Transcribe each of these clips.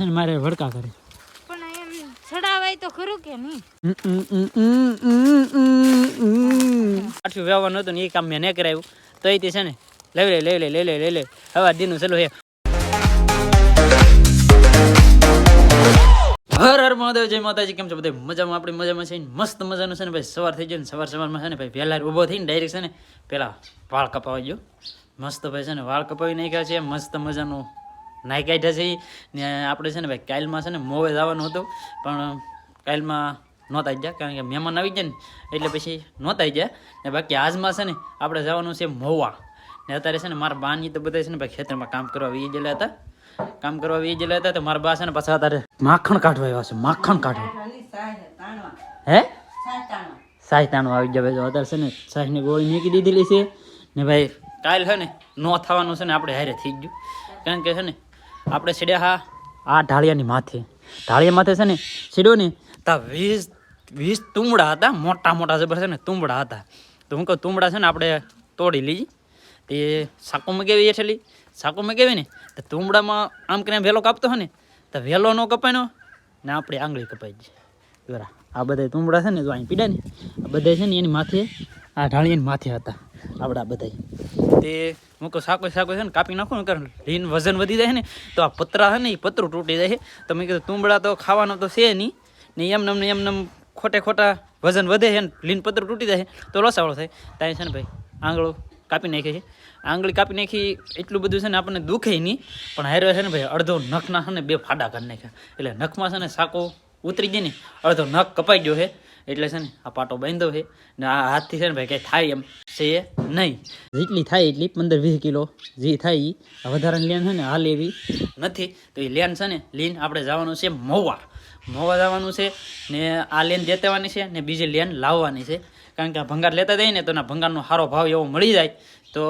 મારે ભડકા કરે પણ એમ ચડાવાય તો ખરું કે નહીં? આઠું વ્યવહાર નતું ને એ કામ મેં ન કરાવ્યું તો એ છે ને લઈ લે હવે દીનું ચલો હે. હર હર મહાદેવ, જય માતાજી. કેમ છો બધા? મજામાં? આપણે મજામાં છે. મસ્ત મજાનું છે ને ભાઈ. સવાર થઈ જાય ને સવારમાં છે ને ભાઈ વહેલા ઊભો થઈને ડાયરેક્ટ છે ને પેલા વાળ કપાવા ગયો. મસ્ત ભાઈ છે ને વાળ કપાવી નાખ્યા છે. મસ્ત મજાનું નાઈ કાઢ્યા છે ને. આપણે છે ને ભાઈ કાલમાં છે ને મોવે જવાનું હતું પણ કાલમાં નહોતા ગયા કારણ કે મહેમાન આવી ગયા ને એટલે પછી નહોતા ગયા ને. બાકી આજમાં છે ને આપણે જવાનું છે મોવા ને. અત્યારે છે ને મારા બાની તો બધા છે ને ભાઈ ખેતરમાં કામ કરવા વી ગયેલા હતા. તો મારા બા છે ને પાછા અત્યારે માખણ કાઢવા આવ્યા છે. માખણ કાઢવા હે સાહ તાણું આવી જાય ભાઈ. અત્યારે છે ને સાહની ગોળી મૂકી દીધેલી છે ને ભાઈ. કાલ છે ને નો થવાનું છે ને આપણે હારે થઈ ગયું કારણ કે છે ને આપણે સીડ્યા આ ઢાળિયાની માથે છે ને સીડ્યો ને તા 20 તુંબડા હતા. મોટા જબર છે ને તુંબડા હતા. તો હું કહું તુંબડા છે ને આપણે તોડી લીધી. તે સાકોમાં કેવી એઠેલી સાકોમાં કેવી ને તો તુંબડામાં આમ કરીને વહેલો કાપતો હોય ને તો વહેલો ન કપાયનો ને આપણે આંગળી કપાઈ જાય બરા. આ બધા તુંબડા છે ને જો અહીં પીડા ને આ બધા છે ને એની માથે આ ઢાળીની માથે હતા આપણા બધા. તે હું કહું સાકો છે ને કાપી નાખું ને કારણ લીન વજન વધી જાય ને તો આ પતરા છે ને એ પતરું તૂટી જાય. તો મેં કીધું તુંબડા તો ખાવાનો તો છે નહીં ને એમને ખોટા વજન વધે છે ને લીન પતરું તૂટી જાય તો લોસાવાળો થાય. ત્યાં છે ને ભાઈ આંગળો કાપી નાખે છે. આંગળી કાપી નાખી એટલું બધું છે ને આપણને દુખે નહીં પણ હારે છે ને ભાઈ અડધો નખના છે ને 2 ફાડા કરી નાખ્યા. એટલે નખમાં છે ને સાકો ઉતરી જાય ને અડધો નખ કપાઈ ગયો છે એટલે છે ને આ પાટો બાંધ્યો છે ને આ હાથથી છે ને ભાઈ કંઈ થાય એમ છે નહીં. જેટલી થાય એટલી 15-20 કિલો જે થાય એ વધારાની લેન છે ને હાલ એવી નથી. તો એ લેન છે ને લીન આપણે જવાનું છે મોવા જવાનું છે ને આ લેન દેતવાની છે ને બીજી લેન લાવવાની છે કારણ કે આ ભંગાર લેતા જાય ને તો ના ભંગારનો સારો ભાવ એવો મળી જાય તો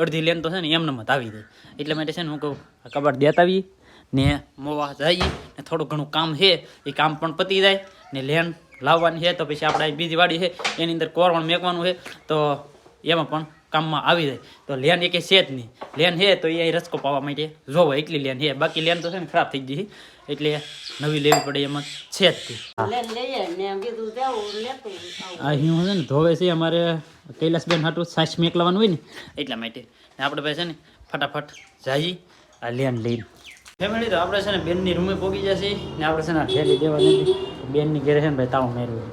અડધી લેન તો છે ને એમને મત આવી જાય. એટલે માટે છે ને હું કહું કબાટ દેતા આવી ને મોવા જઈએ ને થોડું ઘણું કામ છે એ કામ પણ પતી જાય ને લેન લાવવાની છે. તો પછી આપણે બીજી વાડી છે એની અંદર કોરવણ મેકવાનું છે તો એમાં પણ કામમાં આવી જાય. તો લેન એ કંઈ છે જ નહીં. લેન છે તો એ રસકો પાવા માટે જોવો એટલી લેન છે. બાકી લેન તો છે ને ખરાબ થઈ ગઈ એટલે નવી લેવી પડે એમાં છે જ. આ હું છે ને ધોવે છે અમારે કૈલાસબેન હાટું સાસ મેકલાવાનું હોય ને એટલા માટે આપણે ભાઈ છે ને ફટાફટ જઈએ આ લેન લઈને. ફેમિલી તો આપણે છે ને બેનની રૂમે પહોંચી જશે ને આપણે છે ને ઠેલી દેવા નથી. બેનની ઘરે છે ને ભાઈ તાવ મેળવ્યું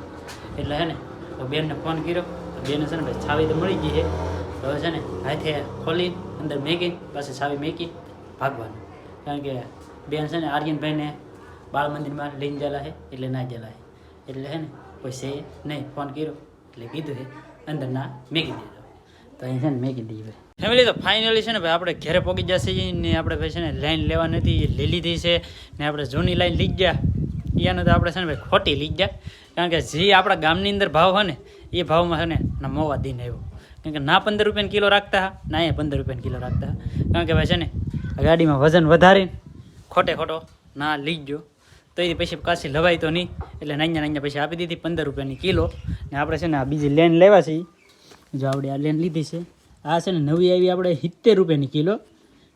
એટલે છે ને તો બેનને ફોન કર્યો. બેને છે ને ભાઈ છાવી તો મળી ગઈ છે. હવે છે ને હાથે ખોલી અંદર મેકી પાછી છાવી મેકી ભાગવાનું કારણ કે બેન છે ને આર્યનભાઈને બાળ મંદિરમાં લઈને ગયેલા છે એટલે ના ગયેલા છે એટલે છે ને કોઈ છે નહીં. ફોન કર્યો એટલે કીધું છે અંદર ના મેકી દીધો તો અહીં છે ને મેકી દીધી. ફેમિલી તો ફાઇનલી છે ને ભાઈ આપણે ઘરે પહોંચી જશે ને આપણે ભાઈ છે ને લાઈન લેવા નથી લઈ લીધી છે ને આપણે જૂની લાઈન લઈ ગયા એને તો આપણે છે ને ભાઈ ખોટી લઈ ગયા કારણ કે જે આપણા ગામની અંદર ભાવ હોય ને એ ભાવમાં છે ને ના મોવા દિન આવ્યો કારણ કે ના 15 રૂપિયાનો કિલો રાખતા ના અહીંયા 15 રૂપિયાનો કિલો રાખતા કારણ કે ભાઈ છે ને ગાડીમાં વજન વધારે ખોટો ના લઈ ગયો તો એ પછી પાછી લવાય તો નહીં એટલે નાના પૈસા આપી દીધી 15 રૂપિયાની કિલો ને આપણે છે ને આ બીજી લેન લેવા છે. જો આપણે આ લેન લીધી છે આ છે ને નવી આવી આપણે 70 રૂપિયાની કિલો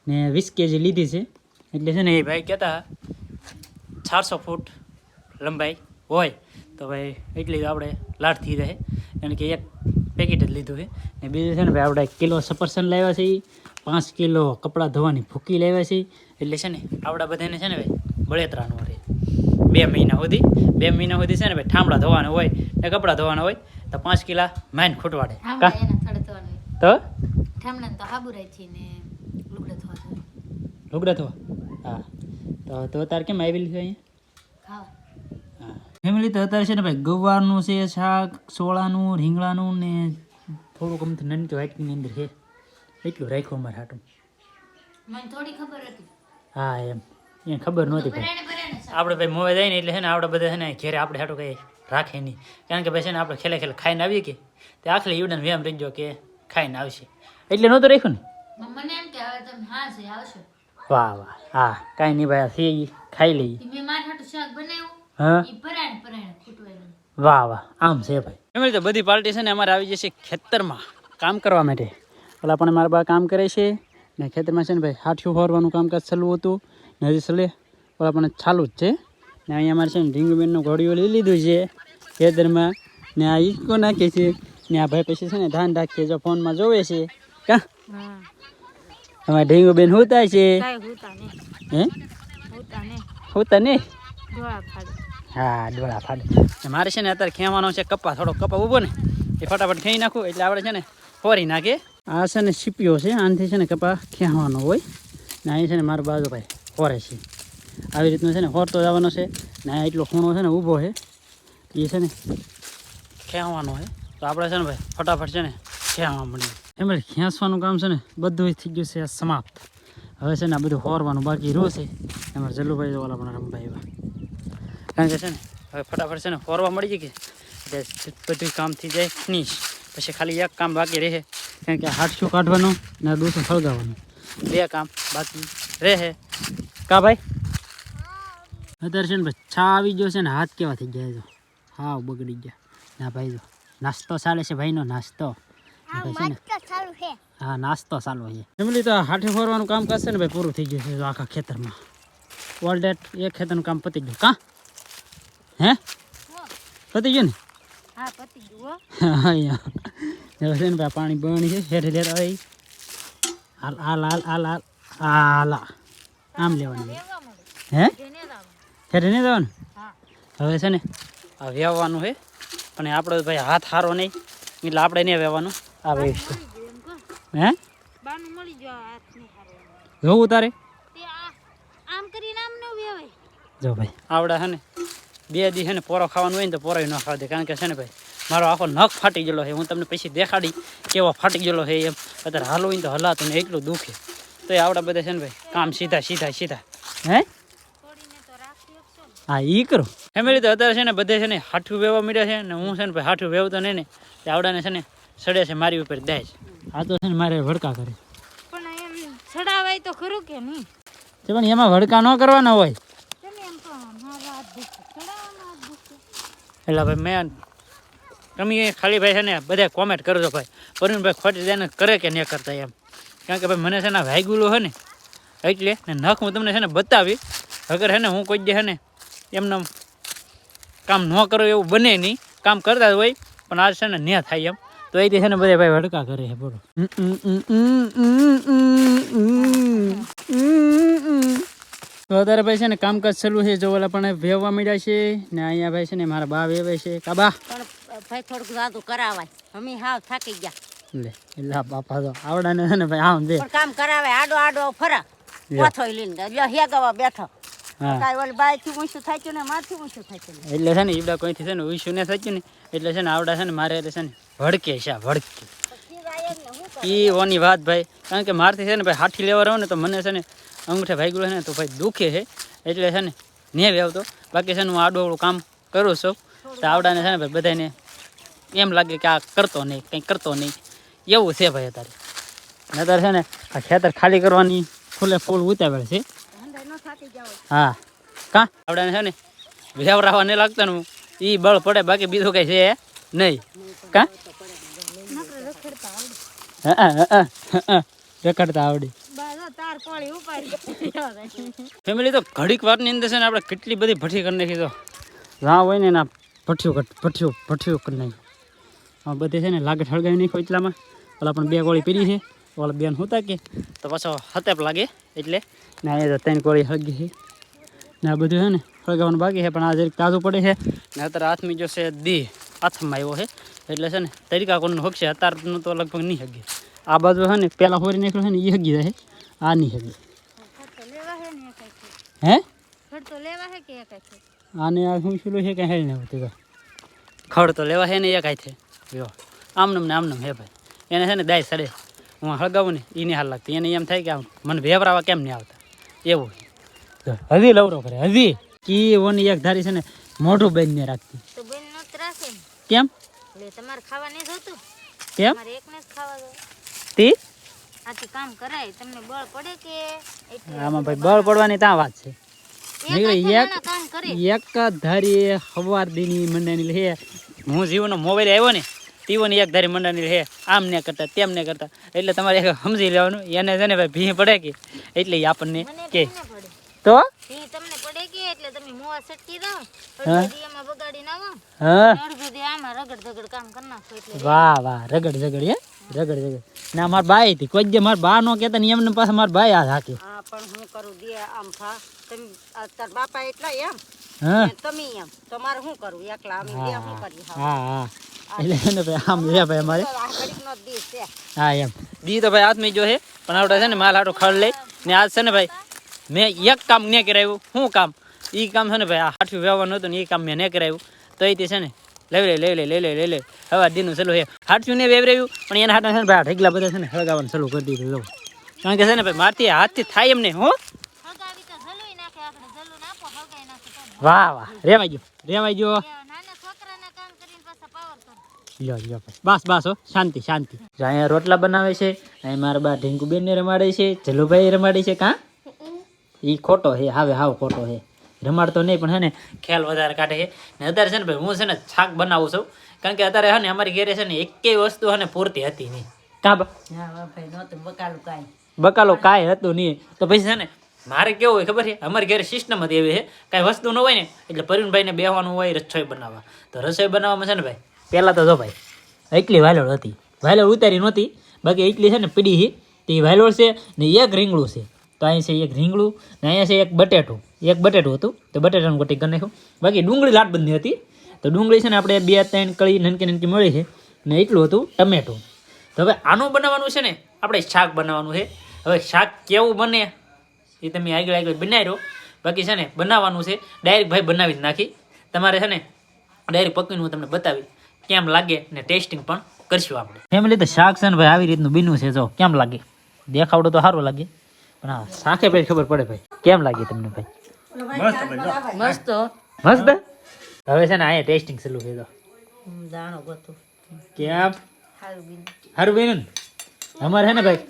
ને 20 kg લીધી છે એટલે છે ને એ ભાઈ કહેતા 400 ફૂટ લંબાઈ હોય તો ભાઈ એટલી આપણે લાટ થઈ જાય કારણ કે એક પેકેટ જ લીધું છે ને બીજું છે ને ભાઈ આપણે 1 કિલો સફરસન લાવ્યા છે 5 કિલો કપડાં ધોવાની ભૂકી લાવ્યા છે એટલે છે ને આવડા બધાને છે ને ભાઈ બળેતરાનું રહે 2 મહિના સુધી છે ને ભાઈ ઠામડા ધોવાના હોય ને કપડાં ધોવાના હોય તો 5 કિલા માઇન ખૂટવાડે તો લુગડા ધોવા હા તો તાર કેમ આવેલી છે અહીંયા ફેમિલી તો અત્યારે છે ને ભાઈ ગવારનું છે શાક સોળાનું રીંગણાનું ને થોડુંક અમથી નનકી વાટકીની અંદર છે એટલું રાખ્યું અમારે હાટું. હા એમ એને ખબર નહોતી ભાઈ આપણે ભાઈ મોવે જાય ને એટલે છે ને આપણે બધા છે ને ઘેરે આપણે હાટું કંઈ રાખે નહીં કારણ કે ભાઈ છે ને આપણે ખેલે ખાઈને આવીએ કે તે આખલે ઈવડન વેમ રહી ગયો કે ખાઈને આવશે એટલે નહોતું રાખ્યું ને. વાહ હા કાંઈ નહીં ભાઈ છે ખાઈ લઈએ. હા વાહ આમ છે ભાઈ. એમ તો બધી પાર્ટી છે ને અમારે આવી જશે ખેતરમાં કામ કરવા માટે. પેલા પણ મારા બા કામ કરે છે ને ખેતરમાં છે ને ભાઈ હાથિયું ફોરવાનું કામકાજ ચાલુ હતું ને હજી ચાલે ઓલા પણ ચાલુ જ છે ને અહીંયા અમારે છે ને ઢીંગુબેનનું ઘોડીઓ લઈ લીધું છે ખેતરમાં ને આ ઈકો નાખે છે ને આ ભાઈ પછી છે ને ધ્યાન રાખીએ જો ફોનમાં જોવે છે કા હા અમારે ઢીંગુબેન હોતા છે કાંઈ હોતા નહીં હે હોતા નહીં હોતા ને ડોળા ફાડે હા ડોળા ફાડે ને મારે છે ને અત્યારે ખેવાનો છે કપા થોડો કપા ઊભો ને એ ફટાફટ ખેઈ નાખું એટલે આપણે છે ને ફોરી નાખે આ છે ને સીપીઓ છે આનાથી છે ને કપા ખેવાનો હોય ને અહીં છે ને મારો બાજુ ભાઈ ફોરે છે આવી રીતનું છે ને ફોરતો જવાનો છે ને આ એટલો ખૂણો છે ને ઊભો છે એ છે ને ખેવાનો છે તો આપણે છે ને ભાઈ ફટાફટ છે ને ખેવા મળીએ એમ ખેંચવાનું કામ છે ને બધું થઈ ગયું છે સમાપ્ત હવે છે ને આ બધું ફોરવાનું બાકી રહ્યું છે એમાં જલ્લુભાઈ ઓલા પણ રમવા આવ્યા કારણ કે છે ને હવે ફટાફટ છે ને ફોરવા મળી જાય કે એટલે બધું કામ થઈ જાય ફિનિશ પછી ખાલી એક કામ બાકી રહે કારણ કે હાથશું કાઢવાનું ને દૂધું સળગાવવાનું બે કામ બાકી રહે કા ભાઈ અત્યારે છે ને ભાઈ છા આવી ગયો છે ને હાથ કેવા થઈ ગયા જો હા બગડી ગયા ના ભાઈ જો નાસ્તો ચાલે છે ભાઈનો નાસ્તો ભાઈ છે ને હા નાસ્તો ચાલુ છે ફેમિલી તો હાથે ફોરવાનું કામ કરશે ને ભાઈ પૂરું થઈ ગયું છે આખા ખેતરમાં ઓલ ડેટ એક ખેતરનું કામ પતી ગયું કા હે પતી ગયું ને હા પતી ગયું હવે છે ને ભાઈ પાણી બની છે હેઠે લેતા આવી હાલ હાલ હાલ હાલ હાલ હાલ આમ લેવાની હે હેઠે નહીં જવાનું હવે છે ને આ વેવવાનું છે અને આપણે ભાઈ હાથ હારો નહીં એટલે આપણે નહીં વેવાનું આ વેવીશું હે બાનું મળી ગયો હાથ નહીં હારે જોવું તારે તે આમ કરીને આમ ન વેવાય જો ભાઈ આવડા છે ને બે દી છે ને પોરો ખાવાનું હોય ને તો પોરો ન ખાવા દે કારણ કે છે ને ભાઈ મારો આખો નખ ફાટી ગયેલો છે હું તમને પછી દેખાડી કેવો ફાટી ગયેલો છે એમ અત્યારે હાલવું હોય ને તો હલાતું ને એટલું દુખે તો એ આવડા બધા છે ને ભાઈ કામ સીધા સીધા સીધા હે છોડીને તો રાખી આપશો ને હા ઈ કરું ફેમિલી તો અત્યારે છે ને બધે છે ને હાઠું વેવા મળ્યા છે ને હું છે ને ભાઈ હાઠું વેવતો નહીં ને તે આવડાને છે ને સડે છે મારી ઉપર દે છે આ તો છે ને મારે ભડકા કરે પણ એમ છડાવાય તો ખરું કે નહીં તે પણ એમાં ભડકા ન કરવાના હોય તમે એમ કહો મારા હાથ દુખે છડાવવાનો હાથ દુખે એટલે ભાઈ મેં તમે ખાલી ભાઈ છે ને બધા કોમેન્ટ કરજો ભાઈ પરવીનભાઈ ખોટી તેને કરે કે નહીં કરતા એમ કારણ કે ભાઈ મને છે ને વાયગુલો છે ને એટલે ને નખ હું તમને છે ને બતાવી અગર છે ને હું કોઈ દે છે ને એમને કામ ન કરો એવું બને નહીં કામ કરતા જ હોય પણ આજ છે ને ન થાય એમ તો એ છે ને બધા ભાઈ ભડકા કરે છે બોલો તો અત્યારે ભાઈ છે ને કામકાજ ચાલુ છે જો ઓલા પણ વેવવા મળ્યા છે ને અહીંયા ભાઈ છે ને મારા બા વેવે છે કાબા પણ ભાઈ થોડુંક જાદુ કરાવાય અમે હાવ થાકી ગયા લે એલા બાપા તો આવડાને છે ને ભાઈ આમ દે પણ કામ કરાવે આડો આડો ફરા કોથો લઈને લ્યો હેગાવા બેઠો હા કાઈ ઓલી બાય થી ઊંચું થાય છે ને મારથી ઊંચું થાય છે એટલે છે ને ઈવડા કોઈથી છે ને ઉઈશું ને થયું ને એટલે છે ને આવડા છે ને મારે એટલે છે ને ભડકે છે આ ભડકે ઈ ઓની વાત ભાઈ કારણ કે મારથી છે ને ભાઈ હાથી લેવા રહો ને તો મને છે ને અંગૂઠે ભાઈ છે ને તો ભાઈ દુખે છે એટલે છે ને વેવતો બાકી છે ને હું આડું અવળું કામ કરું છું તો આવડાને છે ને ભાઈ બધાને એમ લાગે કે આ કરતો નહીં કંઈ કરતો નહીં એવું છે ભાઈ અત્યારે અત્યારે છે ને આ ખેતર ખાલી કરવાની ફૂલે ફૂલ ઉતાવળ છે હા કા આવડાને છે ને વેવરાવા નહીં લાગતા ને એ બળ પડે બાકી બીજું કઈ છે નહીં કા રખડતા આવડી ફેમિલી તો ઘડીક વારની અંદર છે ને આપણે કેટલી બધી ભઠ્ઠી કરી નાખી તો જ્યાં હોય ને એના ભઠ્ઠીઓ કરી નાખી હા બધી છે ને લાગે હળગાવી નાખ્યો એટલામાં ઓલા પણ બે ગોળી પીરી છે ઓલા બેન હોતા કે તો પાછો હતેપ લાગે એટલે ને અહીંયા તો 3 ગોળી હળગી છે ને આ બધું છે ને હળગાવવાનું બાકી છે પણ આ જરીક તાજું પડે છે ને અત્યારે હાથમાં જો છે દી હાથમાં આવ્યો છે એટલે છે ને તરીકા કોનું હગશે અત્યારનું તો લગભગ નહીં હગે આ બાજુ છે ને પહેલાં હોરી નાખ્યું છે ને એ હગી જાય આ નહીં હગી હે આને આ શું શું છે કંઈ હેલ ને હોતી તો ખડ તો લેવા છે ને એક આઈ છે જો આમનમ ને આમનમ હે ભાઈ એને છે ને દાય સડે હું હળગાવું ને એને હાલ લાગતી એને એમ થાય કે મને વેવરાવા કેમ નહીં આવતા એવું હજી લવરો કરે હજી કી ઓની એક ધારી છે ને મોઢું બેન ને રાખતી કેમ તમારે ખાવા નહીં જોતું કેમ તમારે એકને જ ખાવા દો તી આથી કામ કરાય તમને બળ પડે કે આમાં ભાઈ બળ પડવાની ત્યાં વાત છે કામ કરે એક ધારી સવાર દીની મંડાની હે હું જીવનો મોબાઈલ આવ્યો ને તીવોની એક ધારી મંડાની હે આમ ને કરતા તેમ ને કરતા એટલે તમારે સમજી લેવાનું એને છે ને ભાઈ ભી પડે કે એટલે આપણને કે તો તમને પડે એટલે તમે મોવા સટકી દો અડધી એમાં બગાડી નાખો હા અડધી આમાં રગડ ધગડ કામ કરી નાખો એટલે વાહ વાહ રગડ ઝગડ હે રગડ ઝગડ ના મારા બાઈ હતી કોઈ જે મારા બા નો કહેતા ને એમને પાસે મારા બાઈ હાથ હાકે હા પણ હું કરું દે આમ થા તમે તાર બાપા એટલા એમ હા ને તમે એમ તમારે શું કરવું એકલા અમે બે શું કરીએ હા હા એટલે છે ને ભાઈ આમ લે ભાઈ અમારે આ ઘડીક નો દી છે હા એમ દી તો ભાઈ હાથમાં જો છે પણ આપણે છે ને માલ હાટો ખડ લઈ ને આજ છે ને ભાઈ મેં એક કામ ને કરાવ્યું શું કામ એ કામ છે ને ભાઈ આ હાઠું વ્યવહારનું હતું ને એ કામ મેં ન કરાવ્યું તો એ છે ને લઈ લે હવે દીનું ચાલુ છે હાથું ને વેવરાયું પણ એના હાથમાં છે ને ભાઈ ઢગલા બધા છે ને હળગાવાનું ચાલુ કરી દીધું લો કારણ કે છે ને ભાઈ મારથી હાથથી થાય એમ નહીં હો હગાવી તો જલોઈ નાખે આપણે જલું નાખો હગાઈ નાખો તો વાહ વાહ રેવાઈ ગયો નાના છોકરાના કામ કરીને પાછા પાવર કરો લ્યો બસ હો શાંતિ જો અહીંયા રોટલા બનાવે છે અહીં મારા બા ઢીંકુ બેન રમાડે છે જલુભાઈ રમાડે છે કાં એ ખોટો છે હાવ ખોટો છે રમાડતો નહીં પણ છે ને ખ્યાલ વધારે કાઢે છે ને અત્યારે છે ને ભાઈ હું છે ને શાક બનાવું છું કારણ કે અત્યારે છે ને અમારી ઘરે છે ને એકેય વસ્તુ છે ને પૂરતી હતી નહીં કાં બા હા ભાઈ નહોતું બકાલું કાંઈ બકાલો કાંઈ હતું નહીં તો પછી છે ને મારે કેવું હોય ખબર છે અમારી ઘરે સિસ્ટમ જ એવી છે કાંઈ વસ્તુ ન હોય ને એટલે પરિણભાઈને બેહવાનું હોય રસોઈ બનાવવા તો રસોઈ બનાવવામાં છે ને ભાઈ પહેલાં તો જો ભાઈ એટલી વાલોળ હતી વાલોળ ઉતારી નહોતી બાકી એટલી છે ને પીડી છે તે વાલોળ છે ને એક રીંગણું છે તો અહીં છે એક રીંગણું ને અહીંયા છે એક બટેટું હતું તો બટેટાનું ગોટી કરી નાખ્યું બાકી ડુંગળી લાટબંધી હતી તો ડુંગળી છે ને આપણે 2-3 કળી નનકી મળી છે ને એટલું હતું ટમેટું તો હવે આનું બનાવવાનું છે ને આપણે શાક બનાવવાનું છે હવે શાક કેવું બને એ તમે આગળ બનાવી રહ્યો બાકી છે ને બનાવવાનું છે ડાયરેક્ટ ભાઈ બનાવી જ નાખી તમારે છે ને ડાયરેક્ટ પકવીને હું તમને બતાવી કેમ લાગે ને ટેસ્ટિંગ પણ કરશું આપણે ફેમિલી તો શાક છે ને ભાઈ આવી રીતનું બીનું છે જો કેમ લાગે દેખાવડો તો સારું લાગે પણ હા શાકે ભાઈ ખબર પડે ભાઈ કેમ લાગે તમને ભાઈ મસ્ત મસ્ત હવે છે ને અહીંયા ટેસ્ટિંગ ચાલુ છે તો દાણો ગોતું કેમ સારું બીન સારું બેન અમારે છે ને ભાઈ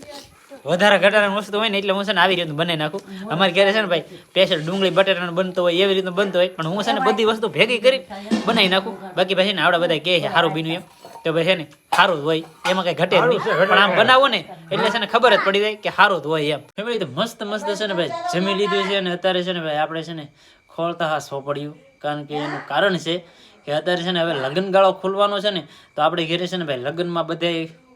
વધારે ઘટાડાની વસ્તુ હોય ને એટલે હું છે ને આવી રીતનું બનાવી નાખું અમારે ઘરે છે ને ભાઈ સ્પેશિયલ ડુંગળી બટાટાનું બનતો હોય એવી રીતનું બનતો હોય પણ હું છે ને બધી વસ્તુ ભેગી કરી બનાવી નાખું બાકી પછી ને આવડા બધા કહે છે સારું બીનું એમ તો ભાઈ છે ને સારું જ હોય એમાં કઈ ઘટે જ નહીં પણ આમ બનાવો ને એટલે છે ને ખબર જ પડી જાય કે સારું જ હોય એમ ફેમિલી તો મસ્ત છે ને ભાઈ જમી લીધું છે અને અત્યારે છે ને ભાઈ આપણે છે ને ખોલતા હા સોપડ્યું કારણ કે એનું કારણ છે કે અત્યારે છે ને હવે લગ્ન ગાળો ખુલવાનો છે ને તો આપણે ઘરે છે ને ભાઈ લગ્નમાં બધે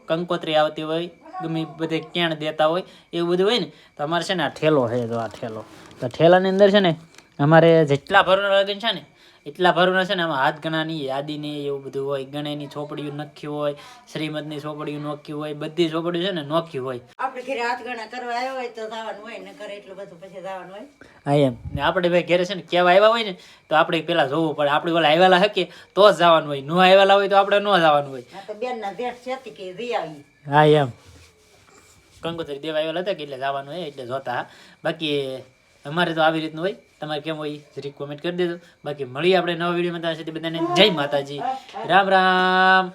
કંકોત્રી આવતી હોય ગમે બધે ક્યાણ દેતા હોય એવું બધું હોય ને તો અમારે છે ને આ ઠેલો છે તો આ ઠેલો તો ઠેલાની અંદર છે ને અમારે જેટલા ભરવાના લગ્ન છે ને એટલા ભરવાના છે ને આમાં હાથ ગણાની યાદીની એવું બધું હોય ગણેની ચોપડીઓ નખ્યું હોય શ્રીમદની ચોપડીઓ નોખ્યું હોય બધી ચોપડીઓ છે ને નોખ્યું હોય આપણે ઘરે હાથ ગણા કરવા આવ્યો હોય તો જવાનું હોય ને ઘરે એટલું બધું પછી જવાનું હોય હા એમ ને આપણે ભાઈ ઘરે છે ને કેવા આવ્યા હોય ને તો આપણે પેલા જોવું પડે આપણે ઓલા આવેલા હકે તો જ જવાનું હોય ન આવેલા હોય તો આપણે ન જવાનું હોય આ તો બેનના જેઠ છે કે જઈ આવી હા એમ કંકોત્રી દેવા આવેલા હતા કે એટલે જવાનું હોય એટલે જોતા બાકી અમારે તો આવી રીતનું હોય તમારે કેમ હોય જરીક કોમેન્ટ કરી દેજો બાકી મળીએ આપણે નવા વિડીયોમાં ત્યાં સુધી બધાને જય માતાજી રામ રામ